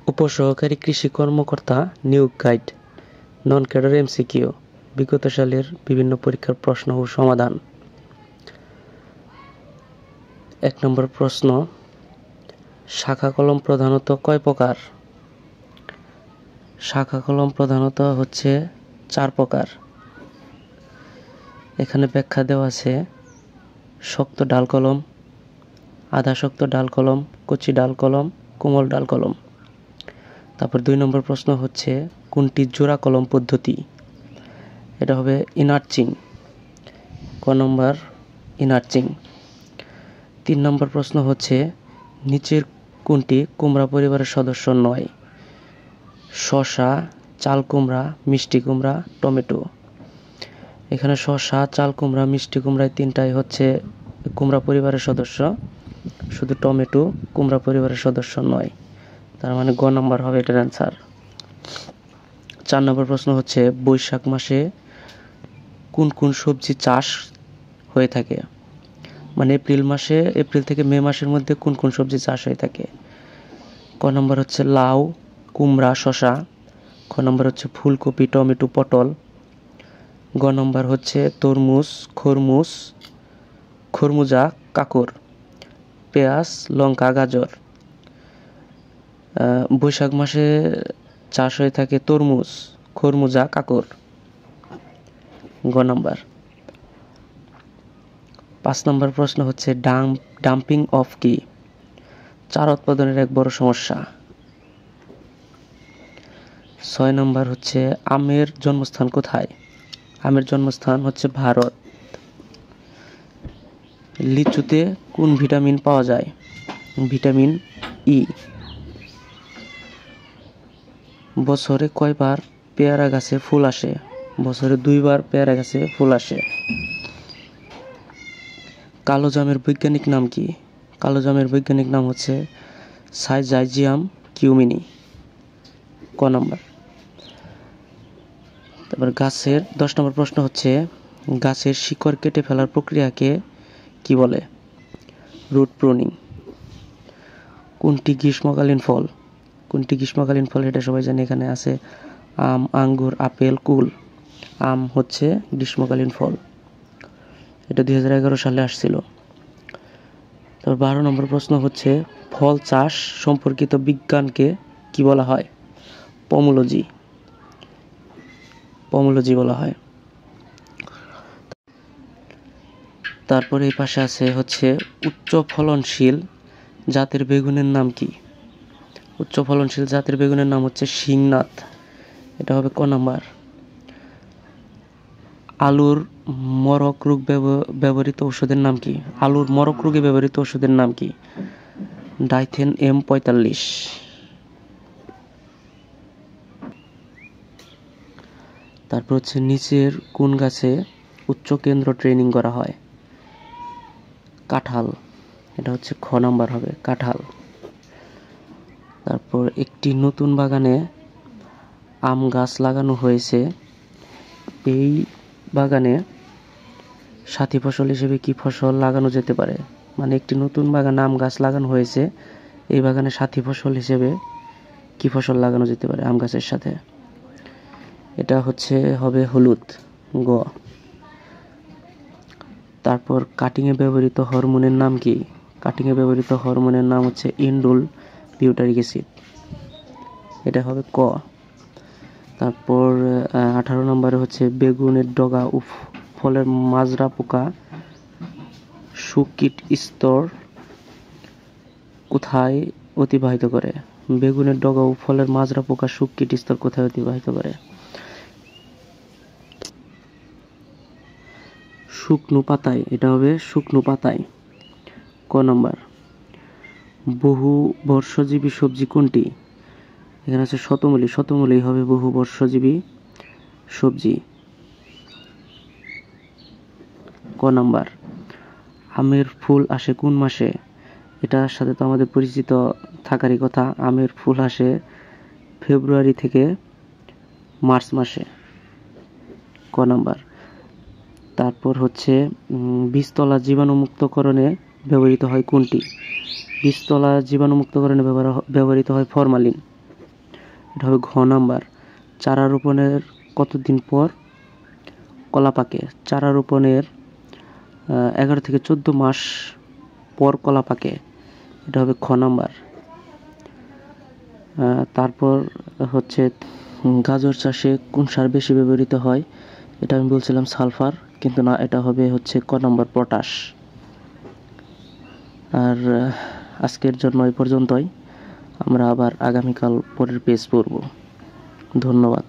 উপসহকারী কৃষি কর্মকর্তা নিয়োগ গাইড, নন ক্যাডার এমসিকিউ, বিগত সালের বিভিন্ন পরীক্ষার প্রশ্ন ও সমাধান। 1 নম্বর প্রশ্ন, শাখা কলম প্রধানত কয় প্রকার? শাখা কলম প্রধানত হচ্ছে 4 প্রকার। এখানে ব্যাখ্যা দেওয়া আছে শক্ত ডাল কলম, আধা শক্ত ডাল কলম, কচি ডাল কলম, কোমল ডাল কলম। তারপর 2 নম্বর প্রশ্ন হচ্ছে কোনটি জোড়া কলম পদ্ধতি? এটা হবে ইনার্চিং। ক নম্বর ইনার্চিং। 3 নম্বর প্রশ্ন হচ্ছে নিচের কোনটি কুমড়া পরিবারের সদস্য নয়? শসা, চাল কুমড়া, মিষ্টি কুমড়া, টমেটো। এখানে শসা, চাল কুমড়া, মিষ্টি কুমড়া এই তিনটাই হচ্ছে কুমড়া পরিবারের সদস্য, শুধু টমেটো কুমড়া পরিবারের সদস্য নয়। তার মানে গ নম্বর হবে এটার অ্যান্সার। 4 নম্বর প্রশ্ন হচ্ছে বৈশাখ মাসে কোন কোন সবজি চাষ হয়ে থাকে? মানে এপ্রিল থেকে মে মাসের মধ্যে কোন কোন সবজি চাষ হয়ে থাকে? ক নম্বর হচ্ছে লাউ, কুমড়া, শসা। খ নম্বর হচ্ছে ফুলকপি, টমেটো, পটল। গ নম্বর হচ্ছে তরমুজ, খরমুজা, কাঁকর, পেঁয়াজ, লঙ্কা, গাজর। বৈশাখ মাসে চাষ হয়ে থাকে তরমুজ, খরমুজা, কাঁকর। গ নম্বর। 5 নম্বর প্রশ্ন হচ্ছে ডাম্পিং অফ কি? চারা উৎপাদনের এক বড় সমস্যা। 6 নম্বর হচ্ছে আমের জন্মস্থান কোথায়? আমের জন্মস্থান হচ্ছে ভারত। লিচুতে কোন ভিটামিন পাওয়া যায়? Vitamin E. বছরে কয়বার পেয়ারা গাছে ফুল আসে? বছরে 2 বার পেয়ারা গাছে ফুল আসে। কালো জামের বৈজ্ঞানিক নাম কি? কালো জামের বৈজ্ঞানিক নাম হচ্ছে সাইজাইজিয়াম কিউমিনি। ক নম্বর। তারপর 10 নম্বর প্রশ্ন হচ্ছে গাছের শিকড় কেটে ফেলার প্রক্রিয়াকে কি বলে? Root pruning. কোনটি গ্রীষ্মকালীন ফল? কোনটি গ্রীষ্মকালীন ফল এটা সবাই জানে, এখানে আছে আম, আঙ্গুর, আপেল, কুল। আম হচ্ছে গ্রীষ্মকালীন ফল, এটা 2011 সালে আসছিল। তারপর 12 নম্বর প্রশ্ন হচ্ছে ফল চাষ সম্পর্কিত বিজ্ঞানকে কি বলা হয়? পমোলজি বলা হয়। তারপরে এই পাশে আছে হচ্ছে উচ্চ ফলনশীল জাতের বেগুনের নাম কি? উচ্চ ফলনশীল জাতের বেগুনের নাম হচ্ছে সিংনাথ, এটা হবে ক নাম্বার। আলুর মরক রোগ ব্যবহৃত ওষুধের নাম কি? আলুর মরক রোগে ব্যবহৃত ওষুধের নাম কি? Dithane M45। তারপর হচ্ছে নিচের কোন গাছে উচ্চ কেন্দ্র ট্রেনিং করা হয়? কাঁঠাল, এটা হচ্ছে খ নাম্বার হবে কাঁঠাল। তারপর একটি নতুন বাগানে আম গাছ লাগানো হয়েছে, এই বাগানে সাথী ফসল হিসেবে কি ফসল লাগানো যেতে পারে? মানে একটি নতুন বাগানে আম গাছ লাগানো হয়েছে, এই বাগানে সাথী ফসল হিসেবে কি ফসল লাগানো যেতে পারে আম গাছের সাথে? এটা হবে হলুদ, গ। তারপর কাটিংয়ে ব্যবহৃত হরমোনের নাম কি? কাটিংয়ে ব্যবহৃত হরমোনের নাম হচ্ছে ইন্ডোল বিউটারিক অ্যাসিড, এটা হবে ক। তারপর 18 নম্বরে হচ্ছে বেগুনের ডগা ও ফলের মাজরা পোকা শুককীট স্তর কোথায় অতিবাহিত করে? বেগুনের ডগা ও ফলের মাজরা পোকা শুককীট স্তর কোথায় অতিবাহিত করে? শুকনো পাতায়, এটা হবে শুকনো পাতায়, ক নম্বর। বহু বর্ষজীবী সবজি কোনটি? এখানে আছে শতমূলী হবে বহু বর্ষজীবী সবজি, ক নাম্বার। আমের ফুল আসে কোন মাসে? এটার সাথে তো আমাদের পরিচিত থাকারই কথা, আমের ফুল আসে ফেব্রুয়ারি থেকে মার্চ মাসে, ক নাম্বার। তারপর হচ্ছে বীজতলা জীবাণুমুক্তকরণে ব্যবহৃত হয় কোনটি? বীজতলা জীবাণুমুক্তকরণে ব্যবহৃত হয় ফরমালিন। এটা হবে ঘ নাম্বার। চারা রোপণের কতদিন পর কলা পাকে? চারা রোপণের 11 থেকে 14 মাস পর কলা পাকে। এটা হবে খ নাম্বার। তারপর হচ্ছে গাজর চাষে কোন সার বেশি ব্যবহৃত হয়? এটা আমি বলছিলাম সালফার, কিন্তু না, এটা হবে হচ্ছে ক নাম্বার, পটাশ। আর আজকের জন্য এই পর্যন্তই। আমরা আবার আগামীকাল পরের পেজ পড়ব। ধন্যবাদ।